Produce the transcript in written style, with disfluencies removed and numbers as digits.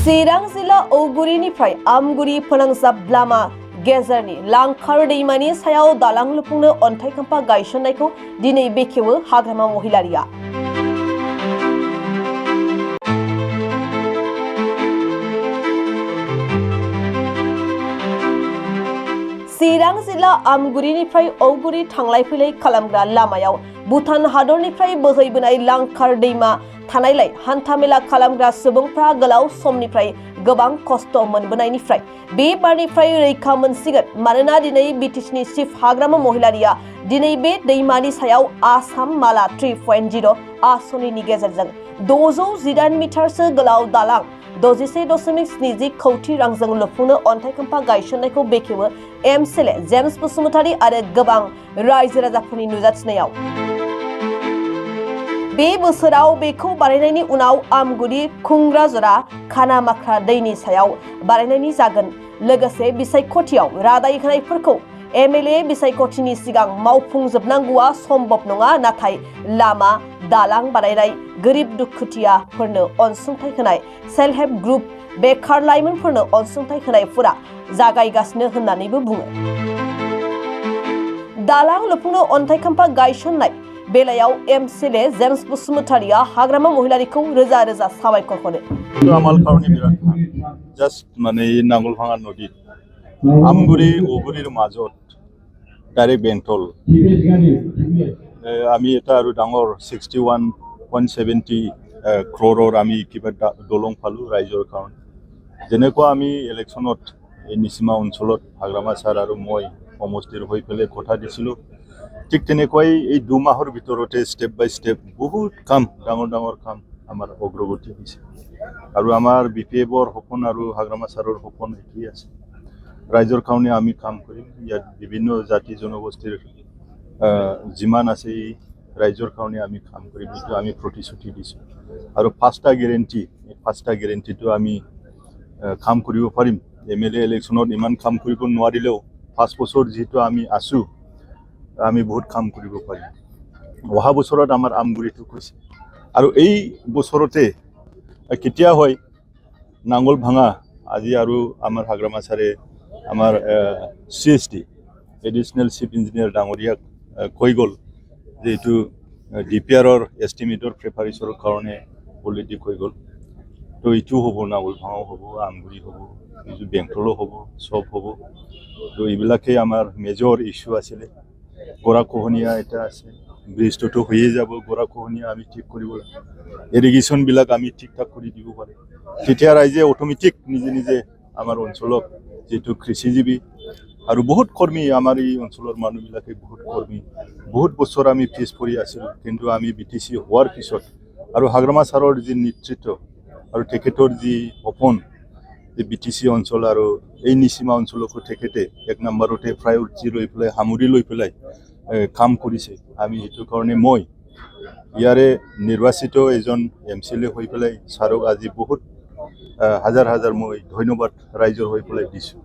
चिरां जिल्ला औगुरिनिफ्राय आमगुरि फोनांजाब लामा गेजेरनि लांखार दैमानि सायाव दालां लुफुंनो अन्थाइ खाम्फा गायसननायखौ दिनै बेखेवो हाग्रामा महिलारिया। चिरां जिल्ला आमगुरिनिफ्राय औगुरि थांलाय फैलाय खालामग्रा लामायाव भुटान हादरनिफ्राय बोहैबोनाय लांखार दैमा थानायलाय हान्थामेला खालामग्रा सुबुंफ्रा गोलाव समनिफ्राय गोबां खस्थ' मोनबोनायनिफ्राय बे बारनिफ्राय रैखा मोनसिगोन। मानोना दिनै बिटिसिनि चिफ हाग्रामा महिलारिया दिनै बे दैमानि सायाव आसाम माला 3.0 आसनिनि गेजेरजों 619 मिटारसो गोलाव दालां 61.70 कौटि रांजों लुफुंनो अन्थाइ खाम्फा गायसननायखौ बेखेवो एमएलए जेम्स बसुमतारी आरो गोबां रायजो राजाफोरनि नुजाथिनायाव। बे बोसोराव बेखौ बानायनायनि उनाव आमगुरि खुंग्राजरा खानामाख्रा दैनि सायाव बानायनायनि जागोन। लोगोसे बिसायख'थियाव रादाय होनायफोरखौ एमएलए बिसायख'थिनि सिगां मावफुंजोबनांगौआ सम्भब नङा। नाथाय लामा दालां बानायनाय, गोरिब दुखुथियाफोरनो अनसुंथाइ होनाय, सेल्फ हेल्प ग्रुप, बेखार लाइमोनफोरनो अनसुंथाइ होनायफोरा जागायगासिनो होननानैबो बुङो। दालां लुफुंनो अन्थाइ खाम्फा गायसननाय बेलायाव एमएलए जेम्स बसुमतारीया हाग्रामा महिलारिखौ रोजा रोजा साबायखर हरो। आमाल खारनि बिराद जास्ट माने नांगलभाङा नदी आमगुरि औगुरिर মাজত डाइरेक्ट बेंटल আমি এটা আৰু ডাঙৰ 61.70 crore আমি কিবা দলং পালো ৰাইজৰ কাৰণে। যেনেকুৱা আমি ইলেকশ্যনত এই নিচিমা অঞ্চলত হাগ্ৰামা ছাৰ আৰু মই সমষ্টিৰ হৈ পেলাই কথা দিছিলোঁ, ঠিক তেনেকুৱাই এই 2 মাহৰ ভিতৰতে ষ্টেপ বাই ষ্টেপ বহুত কাম ডাঙৰ ডাঙৰ কাম আমাৰ অগ্ৰগতি হৈছে। আৰু আমাৰ বিপিএফৰ সপোন আৰু হাগ্ৰামা ছাৰৰ সপোন একেই আছে। ৰাইজৰ কাৰণে আমি কাম কৰিম। ইয়াত বিভিন্ন জাতি জনগোষ্ঠীৰ যিমান আছে এই ৰাইজৰ কাৰণে আমি কাম কৰিম, এইটো আমি প্ৰতিশ্ৰুতি দিছোঁ। আৰু 5টা গেৰেণ্টিটো আমি কাম কৰিব পাৰিম। এমএলএ ইলেকশ্যনত ইমান কাম কৰিব নোৱাৰিলেও 5 বছৰ যিহেতু আমি আছোঁ, আমি বহুত কাম কৰিব পাৰিম। অহা বছৰত আমাৰ আমগুৰিটো কৈছে আৰু এই বছৰতে কেতিয়া হয় নাঙল ভাঙা আজি আৰু আমাৰ হাগ্ৰামা ছাৰে আমাৰ CSD এডিশনেল চিফ ইঞ্জিনিয়াৰ ডাঙৰীয়াক কৈ গ'ল যে এইটো ডিপিআৰৰ এষ্টিমেটৰ প্ৰিপাৰেশ্যনৰ কাৰণে অলৰেডি কৈ গ'ল। তো এইটো হ'ব, নাঙল ভাঙাও হ'ব, আমগুৰি হ'ব, এইটো বেংটলো হ'ব, চব হ'ব। তো এইবিলাকেই আমাৰ মেজৰ ইস্যু আছিলে। গৰাখহনীয়া এটা আছে, ব্ৰিজটোতো হৈয়ে যাব, গৰাখহনীয়া আমি ঠিক কৰিব লাগে। ইৰিগেশ্যনবিলাক আমি ঠিক ঠাক কৰি দিব পাৰিম। তেতিয়া ৰাইজে অট'মেটিক নিজে নিজে আমাৰ অঞ্চলত যিটো কৃষিজীৱী আৰু বহুত কৰ্মী আমাৰ এই অঞ্চলৰ মানুহবিলাকে বহুত কৰ্মী, বহুত বছৰ আমি পিছ পৰি আছিলোঁ। কিন্তু আমি বিটিচি হোৱাৰ পিছত আৰু হাগ্ৰামা ছাৰৰ যি নেতৃত্ব আৰু তেখেতৰ যি সপোন যে বিটিচি অঞ্চল আৰু এই নিচিমা অঞ্চলকো তেখেতে 1 নম্বৰতে প্ৰায়ৰিটি লৈ পেলাই সামৰি লৈ পেলাই কাম কৰিছে। আমি সেইটো কাৰণে মই ইয়াৰে নিৰ্বাচিত এজন এমএলএ হৈ পেলাই ছাৰক আজি বহুত হাজাৰ হাজাৰ মই ধন্যবাদ ৰাইজৰ হৈ পেলাই দিছোঁ।